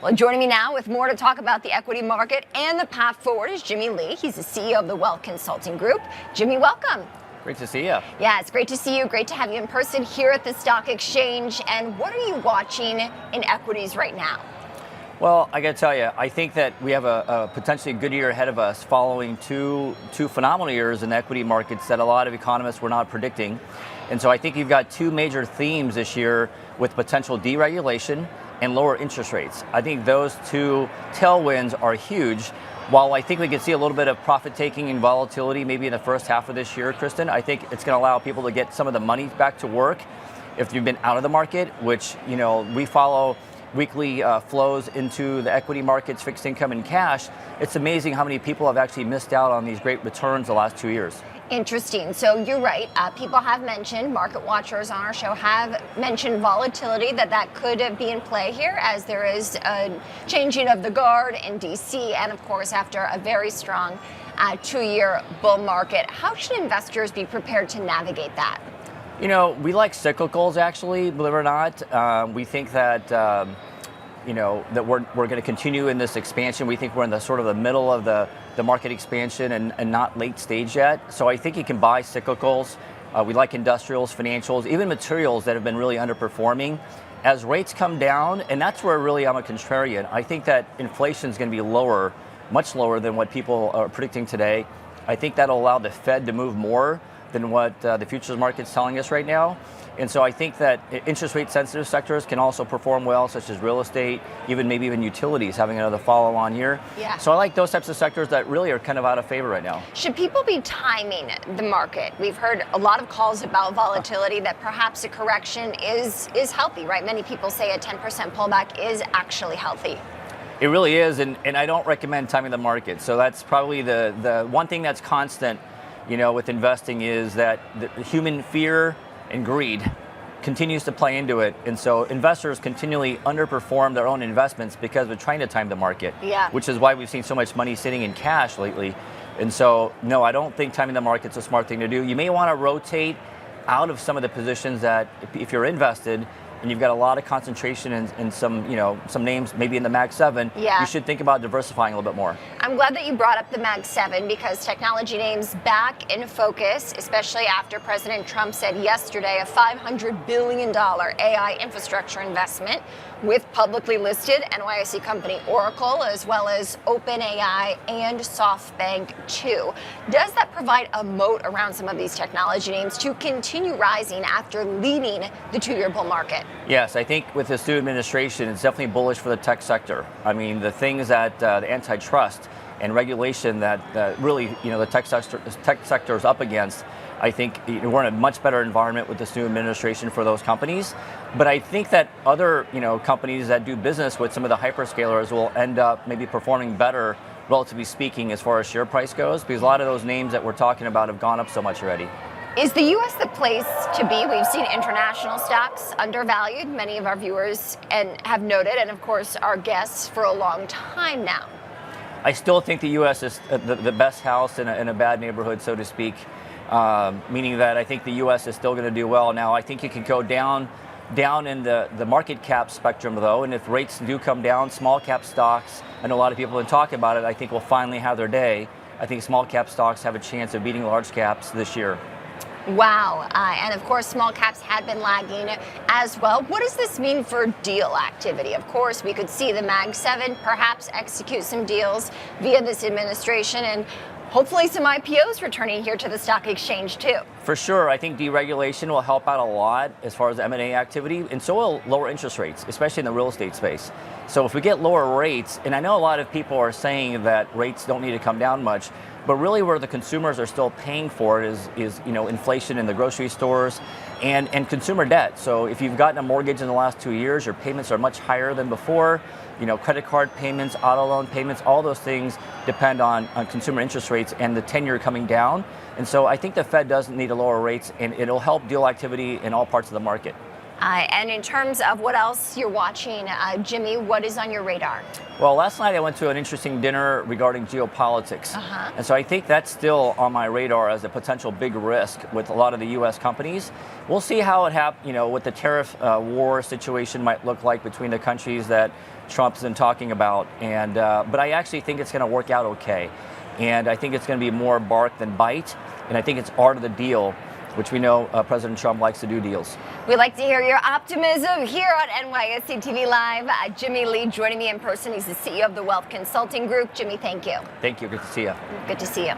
Well, joining me now with more to talk about the equity market and the path forward is Jimmy Lee. He's the CEO of the Wealth Consulting Group. Jimmy, welcome. Great to see you. Yeah, it's great to see you. Great to have you in person here at the stock exchange. And what are you watching in equities right now? Well, I got to tell you, I think that we have a potentially good year ahead of us following two phenomenal years in the equity markets that a lot of economists were not predicting. And so I think you've got two major themes this year with potential deregulation and lower interest rates. I think those two tailwinds are huge. While I think we can see a little bit of profit taking and volatility maybe in the first half of this year, Kristen, I think it's going to allow people to get some of the money back to work if you've been out of the market, which, you know, we follow weekly flows into the equity markets, fixed income and cash. It's amazing how many people have actually missed out on these great returns the last 2 years. Interesting. So you're right. People have mentioned, market watchers on our show have mentioned volatility, that could be in play here as there is a changing of the guard in DC. And of course, after a very strong 2-year bull market, how should investors be prepared to navigate that? You know, we like cyclicals, actually, believe it or not. We think that, you know, that we're going to continue in this expansion. We think we're in the sort of the middle of the market expansion and not late stage yet. So I think you can buy cyclicals. We like industrials, financials, even materials that have been really underperforming. As rates come down, and that's where really I'm a contrarian, I think that inflation is going to be lower, much lower than what people are predicting today. I think that'll allow the Fed to move more than what the futures market's telling us right now. And so I think that interest rate sensitive sectors can also perform well, such as real estate, maybe even utilities having another follow on here. Yeah. So I like those types of sectors that really are kind of out of favor right now. Should people be timing the market? We've heard a lot of calls about volatility, that perhaps a correction is healthy, right? Many people say a 10% pullback is actually healthy. It really is, and I don't recommend timing the market. So that's probably the one thing that's constant, you know, with investing, is that the human fear and greed continues to play into it. And so investors continually underperform their own investments because they're trying to time the market, which is why we've seen so much money sitting in cash lately. And so, no, I don't think timing the market's a smart thing to do. You may want to rotate out of some of the positions that, if you're invested, and you've got a lot of concentration in some, you know, some names, maybe in the Mag 7, you should think about diversifying a little bit more. I'm glad that you brought up the Mag 7 because technology names back in focus, especially after President Trump said yesterday a $500 billion AI infrastructure investment with publicly listed NYSE company Oracle, as well as OpenAI and SoftBank too. Does that provide a moat around some of these technology names to continue rising after leading the 2-year bull market? Yes, I think with this new administration, it's definitely bullish for the tech sector. I mean, the things that the antitrust and regulation that really, you know, the tech sector is up against, I think we're in a much better environment with this new administration for those companies. But I think that other, you know, companies that do business with some of the hyperscalers will end up maybe performing better, relatively speaking, as far as share price goes, because a lot of those names that we're talking about have gone up so much already. Is the U.S. the place to be? We've seen international stocks undervalued. Many of our viewers have noted, and of course our guests, for a long time now. I still think the U.S. is the best house in a bad neighborhood, so to speak, meaning that I think the U.S. is still going to do well. Now, I think you can go down in the market cap spectrum, though, and if rates do come down, small cap stocks, I know a lot of people have been talking about it, I think will finally have their day. I think small cap stocks have a chance of beating large caps this year. Wow. And of course, small caps had been lagging as well. What does this mean for deal activity? Of course, we could see the Mag 7 perhaps execute some deals via this administration, and hopefully some IPOs returning here to the stock exchange too. For sure. I think deregulation will help out a lot as far as M&A activity, and so will lower interest rates, especially in the real estate space. So if we get lower rates, and I know a lot of people are saying that rates don't need to come down much, but really where the consumers are still paying for it is you know, inflation in the grocery stores and consumer debt. So if you've gotten a mortgage in the last 2 years, your payments are much higher than before. You know, credit card payments, auto loan payments, all those things depend on consumer interest rates and the 10-year coming down. And so I think the Fed doesn't need to lower rates, and it'll help deal activity in all parts of the market. And in terms of what else you're watching, Jimmy, what is on your radar? Well, last night I went to an interesting dinner regarding geopolitics. And so I think that's still on my radar as a potential big risk with a lot of the U.S. companies. We'll see how it what the tariff war situation might look like between the countries that Trump's been talking about. And but I actually think it's going to work out okay. And I think it's going to be more bark than bite. And I think it's part of the deal, which we know President Trump likes to do deals. We like to hear your optimism here on NYSE TV Live. Jimmy Lee joining me in person. He's the CEO of the Wealth Consulting Group. Jimmy, thank you. Thank you. Good to see you. Good to see you.